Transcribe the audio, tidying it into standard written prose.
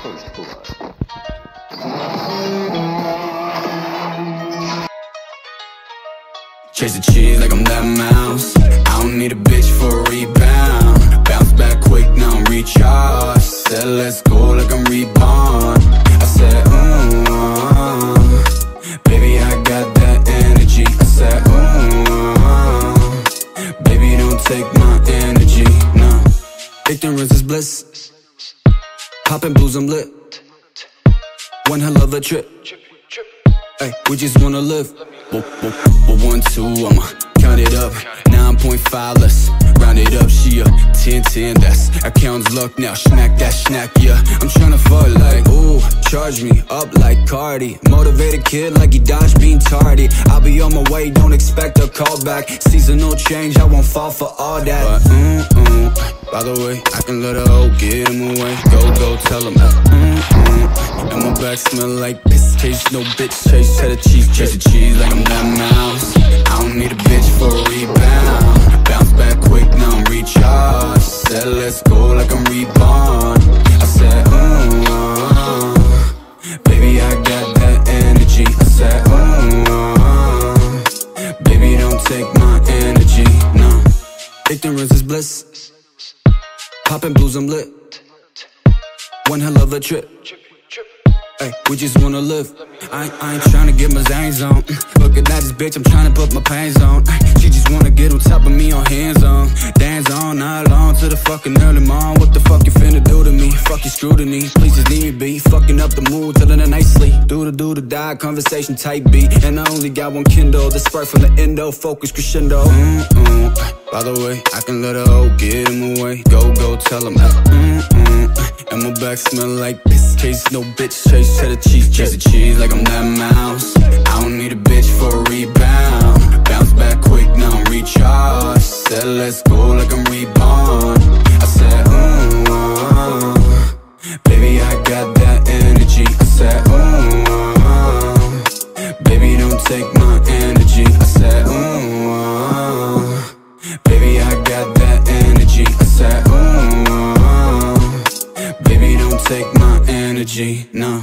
First blood. Chase the cheese like I'm that mouse. I don't need a bitch for a rebound. Bounce back quick, now I'm recharged. Said let's go like I'm reborn. I said, baby, I got that energy. I said, baby, don't take my energy, no. Ignorance is bliss. Poppin' blues, I'm lit. One hell of a trip. Ay, we just wanna live. But 1, 2, I'ma count it up. 9.5, let's round it up. She a 10, that's account's luck now. Smack that snack, yeah. I'm tryna fuck like, ooh, charge me up like Cardi. Motivated kid like he dodged being tardy. I'll be on my way, don't expect a call back. Seasonal change, I won't fall for all that. But by the way, I can let a hoe get him away. Go, tell him that. And my back smell like piss. Chase no bitch, chase cheddar cheese. Chase the cheese like I'm that mouse. I don't need a bitch for a rebound. Bounce back quick, now I'm recharged. Said let's go like I'm reborn. I said, baby, I got that energy. I said, baby, don't take my energy, no. Ignorance is bliss. Poppin' blues, I'm lit. One hell of a trip. Ay, we just wanna live. I ain't tryna get my zangs on. Looking at this bitch, I'm tryna put my pains on. She just wanna get on top of me on hands on. Dance on, not long to the fucking early morn. What the fuck you finna do to me? Fuck your scrutiny. Please just leave me be. Fucking up the mood, telling her nicely. Do the die, conversation type beat. And I only got one Kindle. The spark from the endo, focus crescendo. By the way, I can let a hoe get him away. Go, tell him that. And my back smell like piss. Chase no bitch, chase cheddar cheese. Chase the cheese like I'm that mouse. I don't need a bitch for a rebound. Bounce back quick, now I'm recharged. Said let's go like I'm reborn. I said, baby, I got that energy. I said, baby, don't take my energy. I said, baby, I got that energy. I said, baby, don't take my energy, no.